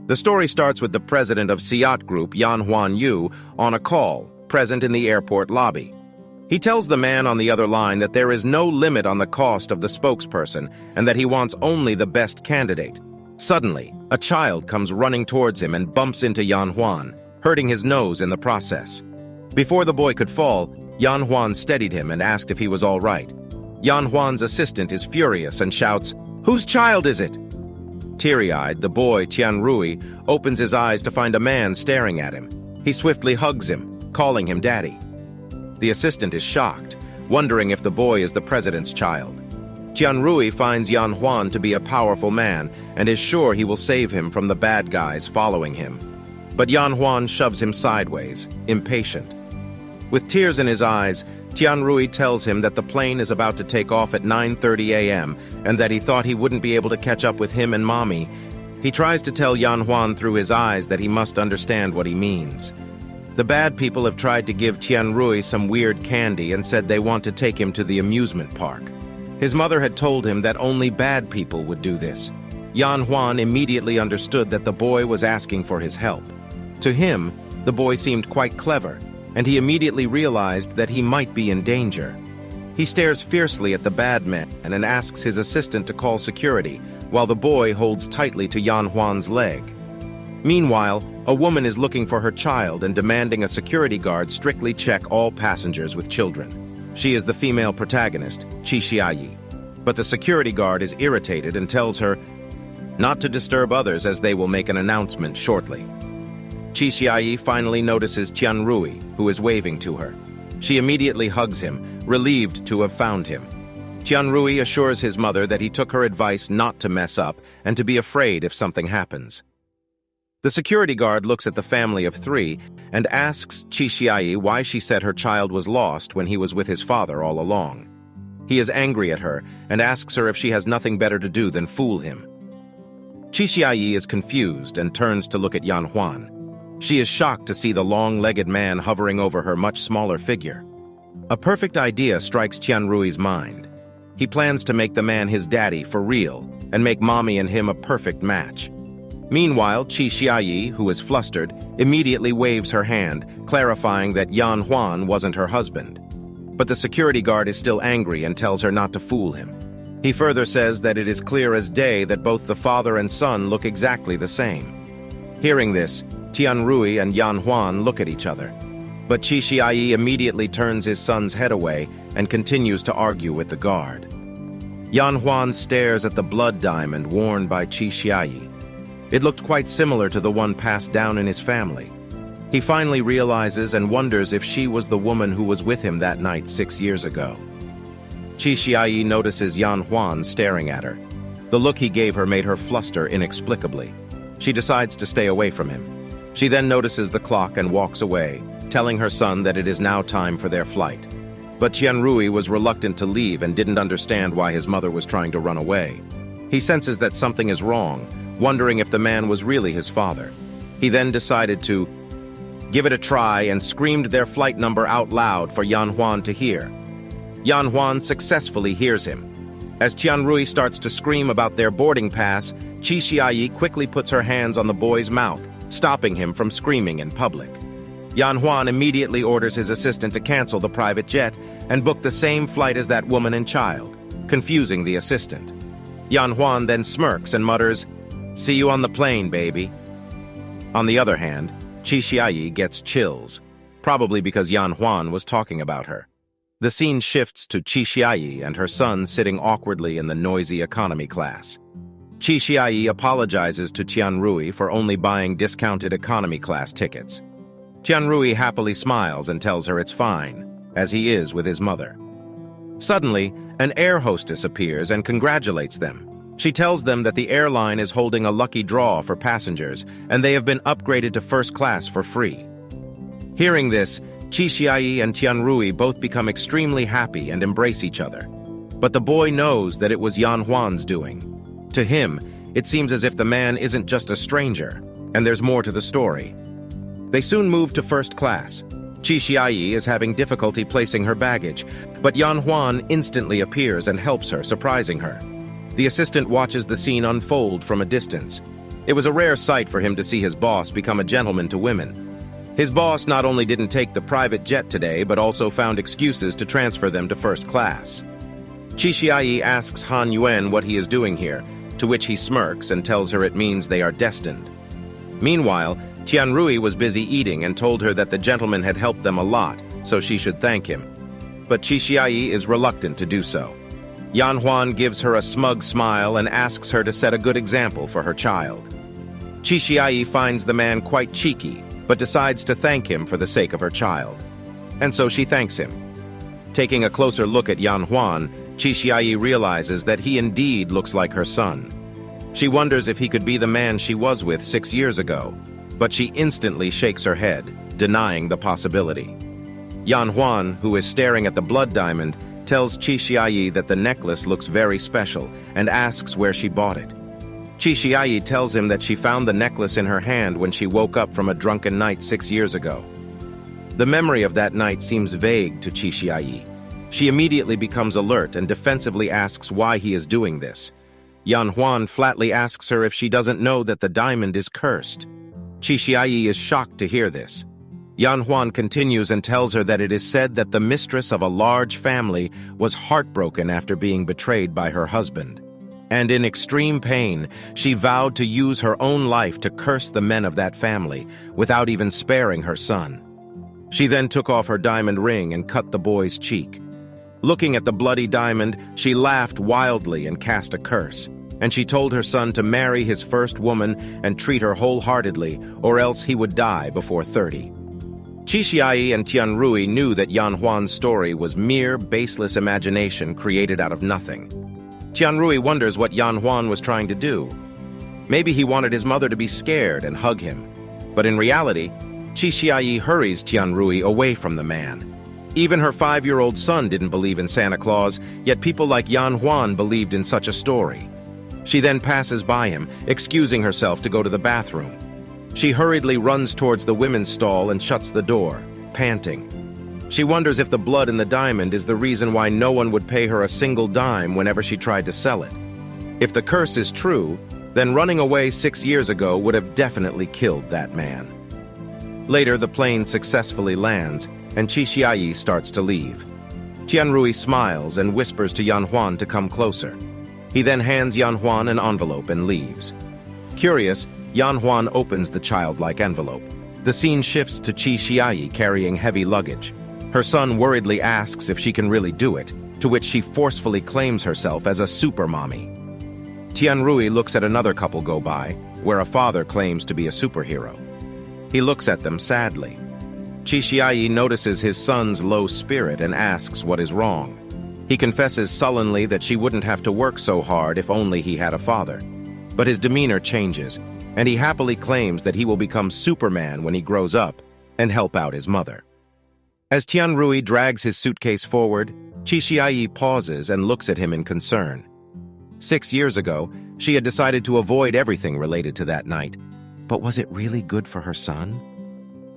The story starts with the president of Siat Group, Yan Huan Yu, on a call, present in the airport lobby. He tells the man on the other line that there is no limit on the cost of the spokesperson and that he wants only the best candidate. Suddenly, a child comes running towards him and bumps into Yan Huan, hurting his nose in the process. Before the boy could fall, Yan Huan steadied him and asked if he was all right. Yan Huan's assistant is furious and shouts, "Whose child is it?" Teary-eyed, the boy, Tianrui, opens his eyes to find a man staring at him. He swiftly hugs him, calling him daddy. The assistant is shocked, wondering if the boy is the president's child. Tianrui finds Yan Huan to be a powerful man and is sure he will save him from the bad guys following him. But Yan Huan shoves him sideways, impatient. With tears in his eyes, Tianrui tells him that the plane is about to take off at 9:30 a.m. and that he thought he wouldn't be able to catch up with him and Mommy. He tries to tell Yan Huan through his eyes that he must understand what he means. The bad people have tried to give Tianrui some weird candy and said they want to take him to the amusement park. His mother had told him that only bad people would do this. Yan Huan immediately understood that the boy was asking for his help. To him, the boy seemed quite clever, and he immediately realized that he might be in danger. He stares fiercely at the bad man and asks his assistant to call security, while the boy holds tightly to Yan Huan's leg. Meanwhile, a woman is looking for her child and demanding a security guard strictly check all passengers with children. She is the female protagonist, Qi Xiayi. But the security guard is irritated and tells her not to disturb others as they will make an announcement shortly. Qi Xiayi finally notices Tianrui, who is waving to her. She immediately hugs him, relieved to have found him. Tianrui assures his mother that he took her advice not to mess up and to be afraid if something happens. The security guard looks at the family of three and asks Qi Xiayi why she said her child was lost when he was with his father all along. He is angry at her and asks her if she has nothing better to do than fool him. Qi Xiayi is confused and turns to look at Yan Huan. She is shocked to see the long-legged man hovering over her much smaller figure. A perfect idea strikes Tianrui's mind. He plans to make the man his daddy for real and make Mommy and him a perfect match. Meanwhile, Qi Xiayi, who is flustered, immediately waves her hand, clarifying that Yan Huan wasn't her husband. But the security guard is still angry and tells her not to fool him. He further says that it is clear as day that both the father and son look exactly the same. Hearing this, Tianrui and Yan Huan look at each other. But Qi Xiayi immediately turns his son's head away and continues to argue with the guard. Yan Huan stares at the blood diamond worn by Qi Xiayi. It looked quite similar to the one passed down in his family. He finally realizes and wonders if she was the woman who was with him that night 6 years ago. Qi Xiayi notices Yan Huan staring at her. The look he gave her made her fluster inexplicably. She decides to stay away from him. She then notices the clock and walks away, telling her son that it is now time for their flight. But Tianrui was reluctant to leave and didn't understand why his mother was trying to run away. He senses that something is wrong, wondering if the man was really his father. He then decided to give it a try and screamed their flight number out loud for Yan Huan to hear. Yan Huan successfully hears him. As Tianrui starts to scream about their boarding pass, Qi Xiayi quickly puts her hands on the boy's mouth, stopping him from screaming in public. Yan Huan immediately orders his assistant to cancel the private jet and book the same flight as that woman and child, confusing the assistant. Yan Huan then smirks and mutters, "See you on the plane, baby." On the other hand, Qi Xiayi gets chills, probably because Yan Huan was talking about her. The scene shifts to Qi Xiayi and her son sitting awkwardly in the noisy economy class. Qi Xiayi apologizes to Tianrui for only buying discounted economy class tickets. Tianrui happily smiles and tells her it's fine, as he is with his mother. Suddenly, an air hostess appears and congratulates them. She tells them that the airline is holding a lucky draw for passengers, and they have been upgraded to first class for free. Hearing this, Qi Xiayi and Tianrui both become extremely happy and embrace each other. But the boy knows that it was Yan Huan's doing. To him, it seems as if the man isn't just a stranger, and there's more to the story. They soon move to first class. Qi Xiayi is having difficulty placing her baggage, but Yan Huan instantly appears and helps her, surprising her. The assistant watches the scene unfold from a distance. It was a rare sight for him to see his boss become a gentleman to women. His boss not only didn't take the private jet today, but also found excuses to transfer them to first class. Chixiayi asks Han Yuan what he is doing here, to which he smirks and tells her it means they are destined. Meanwhile, Tianrui was busy eating and told her that the gentleman had helped them a lot, so she should thank him. But Chixiayi is reluctant to do so. Yan Huan gives her a smug smile and asks her to set a good example for her child. Chixiayi finds the man quite cheeky, but decides to thank him for the sake of her child. And so she thanks him. Taking a closer look at Yan Huan, Chixiayi realizes that he indeed looks like her son. She wonders if he could be the man she was with 6 years ago, but she instantly shakes her head, denying the possibility. Yan Huan, who is staring at the blood diamond, tells Chixiayi that the necklace looks very special and asks where she bought it. Chixiayi tells him that she found the necklace in her hand when she woke up from a drunken night 6 years ago. The memory of that night seems vague to Chixiayi. She immediately becomes alert and defensively asks why he is doing this. Yan Huan flatly asks her if she doesn't know that the diamond is cursed. Chixiayi is shocked to hear this. Yan Huan continues and tells her that it is said that the mistress of a large family was heartbroken after being betrayed by her husband. And in extreme pain, she vowed to use her own life to curse the men of that family, without even sparing her son. She then took off her diamond ring and cut the boy's cheek. Looking at the bloody diamond, she laughed wildly and cast a curse, and she told her son to marry his first woman and treat her wholeheartedly, or else he would die before 30. Chixiayi and Tianrui knew that Yan Huan's story was mere, baseless imagination created out of nothing. Tianrui wonders what Yan Huan was trying to do. Maybe he wanted his mother to be scared and hug him. But in reality, Chixiayi hurries Tianrui away from the man. Even her 5-year-old son didn't believe in Santa Claus, yet people like Yan Huan believed in such a story. She then passes by him, excusing herself to go to the bathroom. She hurriedly runs towards the women's stall and shuts the door, panting. She wonders if the blood in the diamond is the reason why no one would pay her a single dime whenever she tried to sell it. If the curse is true, then running away 6 years ago would have definitely killed that man. Later, the plane successfully lands, and Chixiayi starts to leave. Tianrui smiles and whispers to Yan Huan to come closer. He then hands Yan Huan an envelope and leaves. Curious, Yan Huan opens the childlike envelope. The scene shifts to Chixiayi carrying heavy luggage. Her son worriedly asks if she can really do it, to which she forcefully claims herself as a super mommy. Tianrui looks at another couple go by, where a father claims to be a superhero. He looks at them sadly. Chixiayi notices his son's low spirit and asks what is wrong. He confesses sullenly that she wouldn't have to work so hard if only he had a father. But his demeanor changes, and he happily claims that he will become Superman when he grows up and help out his mother. As Tianrui drags his suitcase forward, Chixiayi pauses and looks at him in concern. 6 years ago, she had decided to avoid everything related to that night. But was it really good for her son?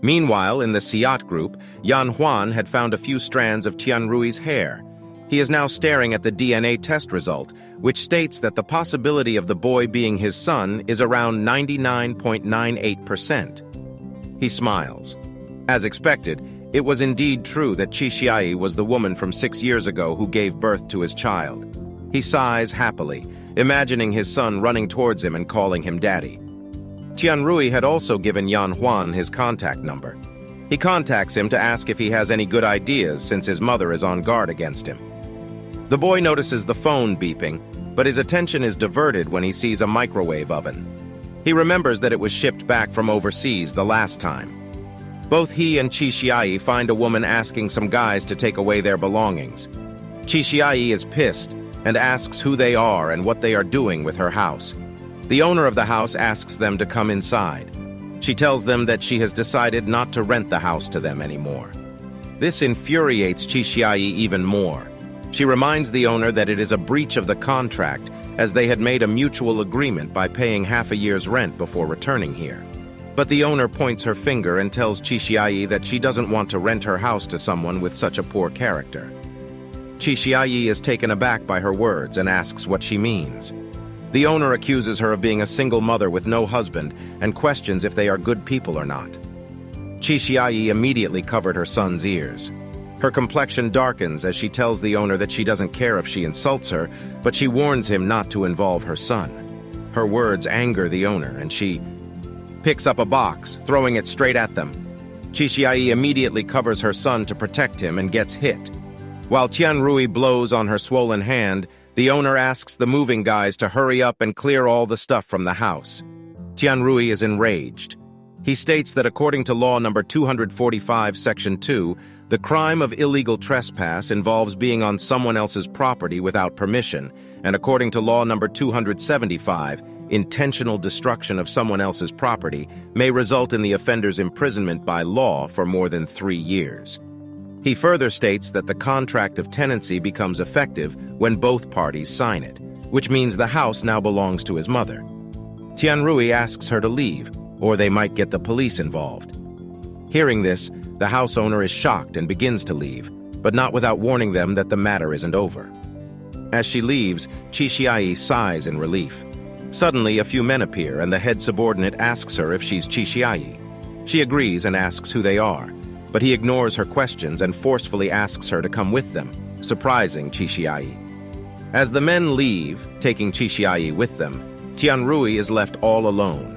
Meanwhile, in the Siat group, Yan Huan had found a few strands of Tianrui's hair. He is now staring at the DNA test result, which states that the possibility of the boy being his son is around 99.98%. He smiles. As expected, it was indeed true that Chixiayi was the woman from 6 years ago who gave birth to his child. He sighs happily, imagining his son running towards him and calling him daddy. Tianrui had also given Yan Huan his contact number. He contacts him to ask if he has any good ideas since his mother is on guard against him. The boy notices the phone beeping, but his attention is diverted when he sees a microwave oven. He remembers that it was shipped back from overseas the last time. Both he and Chixiayi find a woman asking some guys to take away their belongings. Chixiayi is pissed and asks who they are and what they are doing with her house. The owner of the house asks them to come inside. She tells them that she has decided not to rent the house to them anymore. This infuriates Chixiayi even more. She reminds the owner that it is a breach of the contract, as they had made a mutual agreement by paying half a year's rent before returning here. But the owner points her finger and tells Chixiayi that she doesn't want to rent her house to someone with such a poor character. Chixiayi is taken aback by her words and asks what she means. The owner accuses her of being a single mother with no husband and questions if they are good people or not. Chishiai immediately covered her son's ears. Her complexion darkens as she tells the owner that she doesn't care if she insults her, but she warns him not to involve her son. Her words anger the owner, and she picks up a box, throwing it straight at them. Chishiai immediately covers her son to protect him and gets hit. While Tianrui blows on her swollen hand, the owner asks the moving guys to hurry up and clear all the stuff from the house. Tianrui is enraged. He states that according to Law Number 245, Section 2, the crime of illegal trespass involves being on someone else's property without permission, and according to Law Number 275, intentional destruction of someone else's property may result in the offender's imprisonment by law for more than 3 years. He further states that the contract of tenancy becomes effective when both parties sign it, which means the house now belongs to his mother. Tianrui asks her to leave, or they might get the police involved. Hearing this, the house owner is shocked and begins to leave, but not without warning them that the matter isn't over. As she leaves, Chishiai sighs in relief. Suddenly, a few men appear, and the head subordinate asks her if she's Chishiai. She agrees and asks who they are, but he ignores her questions and forcefully asks her to come with them, surprising Chishiai. As the men leave, taking Chishiai with them, Tianrui is left all alone.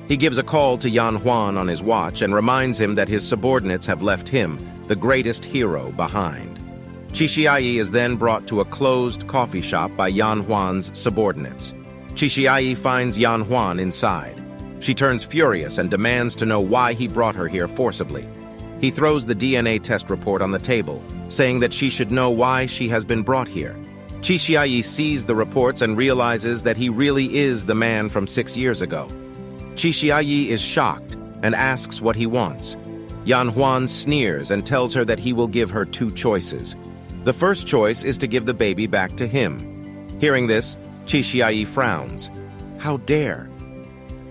He gives a call to Yan Huan on his watch and reminds him that his subordinates have left him, the greatest hero, behind. Chishiai is then brought to a closed coffee shop by Yan Huan's subordinates. Chishiai finds Yan Huan inside. She turns furious and demands to know why he brought her here forcibly. He throws the DNA test report on the table, saying that she should know why she has been brought here. Chishiai sees the reports and realizes that he really is the man from 6 years ago. Chishiai is shocked and asks what he wants. Yan Huan sneers and tells her that he will give her 2 choices. The first choice is to give the baby back to him. Hearing this, Chishiai frowns. How dare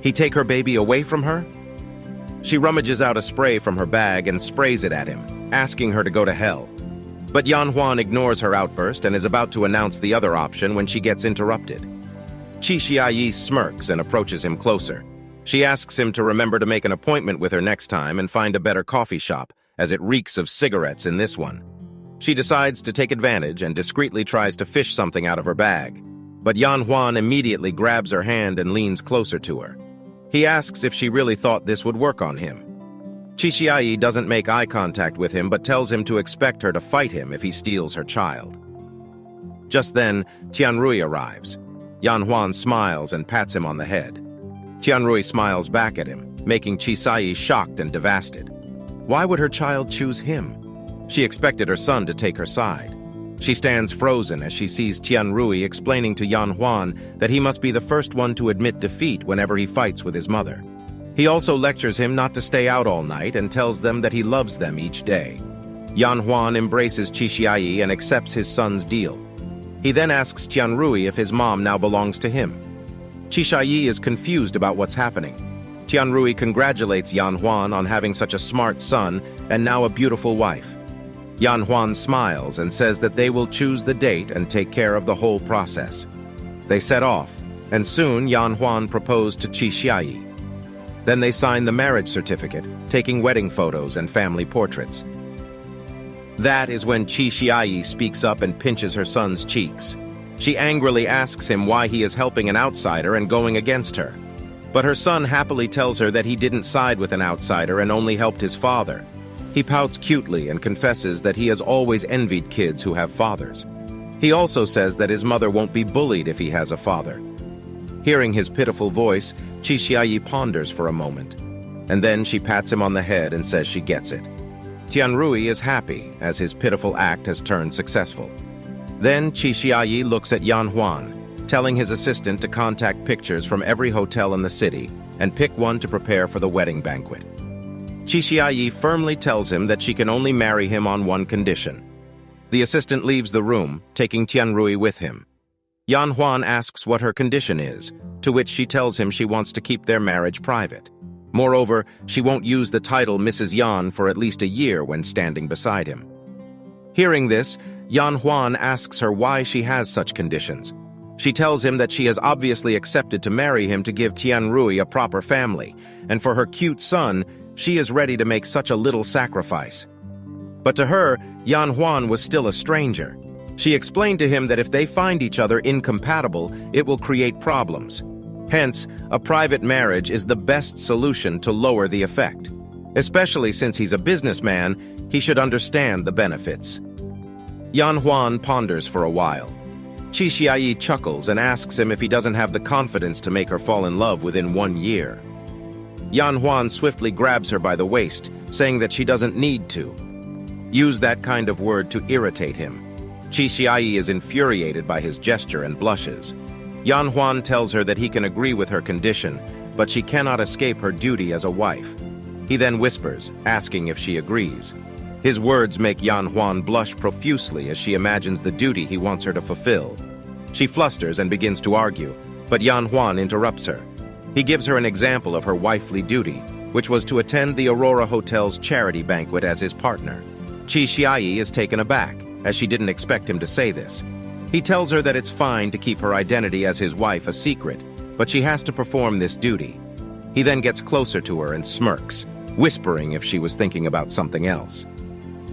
he take her baby away from her? She rummages out a spray from her bag and sprays it at him, asking her to go to hell. But Yan Huan ignores her outburst and is about to announce the other option when she gets interrupted. Chishiai smirks and approaches him closer. She asks him to remember to make an appointment with her next time and find a better coffee shop, as it reeks of cigarettes in this one. She decides to take advantage and discreetly tries to fish something out of her bag. But Yan Huan immediately grabs her hand and leans closer to her. He asks if she really thought this would work on him. Chishiai doesn't make eye contact with him but tells him to expect her to fight him if he steals her child. Just then, Tianrui arrives. Yan Huan smiles and pats him on the head. Tianrui smiles back at him, making Chishiai shocked and devastated. Why would her child choose him? She expected her son to take her side. She stands frozen as she sees Tianrui explaining to Yan Huan that he must be the first one to admit defeat whenever he fights with his mother. He also lectures him not to stay out all night and tells them that he loves them each day. Yan Huan embraces Chishiai and accepts his son's deal. He then asks Tianrui if his mom now belongs to him. Chishiai is confused about what's happening. Tianrui congratulates Yan Huan on having such a smart son and now a beautiful wife. Yan Huan smiles and says that they will choose the date and take care of the whole process. They set off, and soon Yan Huan proposed to Chishiai. Then they sign the marriage certificate, taking wedding photos and family portraits. That is when Chishiai speaks up and pinches her son's cheeks. She angrily asks him why he is helping an outsider and going against her. But her son happily tells her that he didn't side with an outsider and only helped his father. He pouts cutely and confesses that he has always envied kids who have fathers. He also says that his mother won't be bullied if he has a father. Hearing his pitiful voice, Chishiai ponders for a moment, and then she pats him on the head and says she gets it. Tianrui is happy as his pitiful act has turned successful. Then Chishiai looks at Yan Huan, telling his assistant to contact pictures from every hotel in the city and pick one to prepare for the wedding banquet. Chishiai firmly tells him that she can only marry him on one condition. The assistant leaves the room, taking Tianrui with him. Yan Huan asks what her condition is, to which she tells him she wants to keep their marriage private. Moreover, she won't use the title Mrs. Yan for at least a year when standing beside him. Hearing this, Yan Huan asks her why she has such conditions. She tells him that she has obviously accepted to marry him to give Tianrui a proper family, and for her cute son, she is ready to make such a little sacrifice. But to her, Yan Huan was still a stranger. She explained to him that if they find each other incompatible, it will create problems. Hence, a private marriage is the best solution to lower the effect. Especially since he's a businessman, he should understand the benefits. Yan Huan ponders for a while. Qi Xiaoyi chuckles and asks him if he doesn't have the confidence to make her fall in love within 1 year. Yan Huan swiftly grabs her by the waist, saying that she doesn't need to. Use that kind of word to irritate him. Qi Xiaoyi is infuriated by his gesture and blushes. Yan Huan tells her that he can agree with her condition, but she cannot escape her duty as a wife. He then whispers, asking if she agrees. His words make Yan Huan blush profusely as she imagines the duty he wants her to fulfill. She flusters and begins to argue, but Yan Huan interrupts her. He gives her an example of her wifely duty, which was to attend the Aurora Hotel's charity banquet as his partner. Qi Xiaoyi is taken aback, as she didn't expect him to say this. He tells her that it's fine to keep her identity as his wife a secret, but she has to perform this duty. He then gets closer to her and smirks, whispering if she was thinking about something else.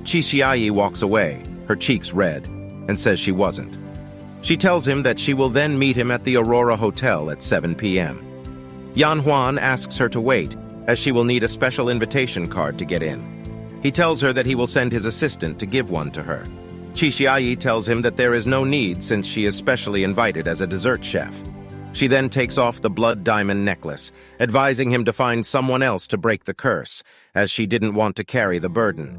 Qi Xiaoyi walks away, her cheeks red, and says she wasn't. She tells him that she will then meet him at the Aurora Hotel at 7 p.m. Yan Huan asks her to wait, as she will need a special invitation card to get in. He tells her that he will send his assistant to give one to her. Qi Xiaoyi tells him that there is no need since she is specially invited as a dessert chef. She then takes off the blood diamond necklace, advising him to find someone else to break the curse, as she didn't want to carry the burden.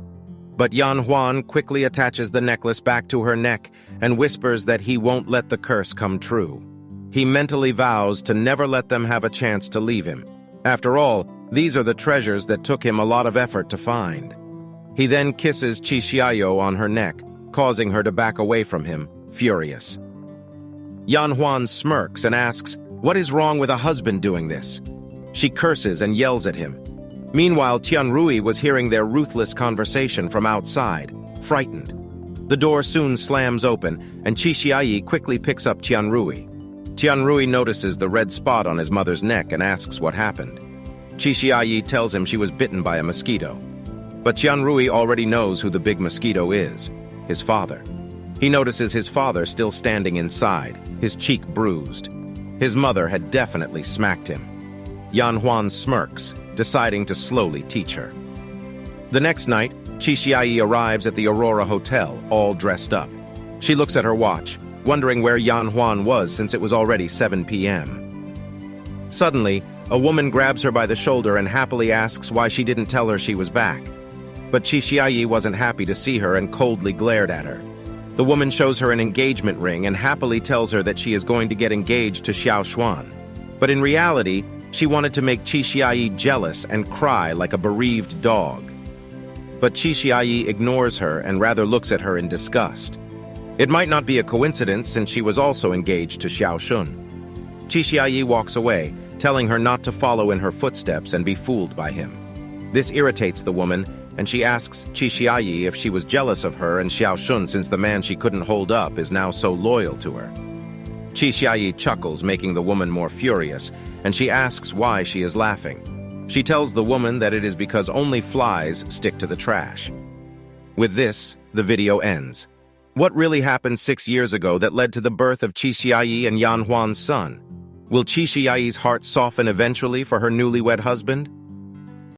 But Yan Huan quickly attaches the necklace back to her neck and whispers that he won't let the curse come true. He mentally vows to never let them have a chance to leave him. After all, these are the treasures that took him a lot of effort to find. He then kisses Qi Xiaoyi on her neck, causing her to back away from him, furious. Yan Huan smirks and asks, "What is wrong with a husband doing this?" She curses and yells at him. Meanwhile, Tianrui was hearing their ruthless conversation from outside, frightened. The door soon slams open, and Qi Xiaoyi quickly picks up Tianrui. Tianrui notices the red spot on his mother's neck and asks what happened. Qi Xiaoyi tells him she was bitten by a mosquito. But Tianrui already knows who the big mosquito is, his father. He notices his father still standing inside, his cheek bruised. His mother had definitely smacked him. Yan Huan smirks, deciding to slowly teach her. The next night, Qi Xiaoyi arrives at the Aurora Hotel, all dressed up. She looks at her watch, wondering where Yan Huan was since it was already 7 p.m. Suddenly, a woman grabs her by the shoulder and happily asks why she didn't tell her she was back. But Qi Xiaoyi wasn't happy to see her and coldly glared at her. The woman shows her an engagement ring and happily tells her that she is going to get engaged to Xiao Xuan. But in reality, she wanted to make Qi Xiaoyi jealous and cry like a bereaved dog. But Qi Xiaoyi ignores her and rather looks at her in disgust. It might not be a coincidence since she was also engaged to Xiao Shun. Qi Xiaoyi walks away, telling her not to follow in her footsteps and be fooled by him. This irritates the woman, and she asks Qi Xiaoyi if she was jealous of her and Xiao Shun since the man she couldn't hold up is now so loyal to her. Qi Xiaoyi chuckles, making the woman more furious, and she asks why she is laughing. She tells the woman that it is because only flies stick to the trash. With this, the video ends. What really happened 6 years ago that led to the birth of Qi Xiaoyi and Yan Huan's son? Will Qi Xiaoyi's heart soften eventually for her newlywed husband?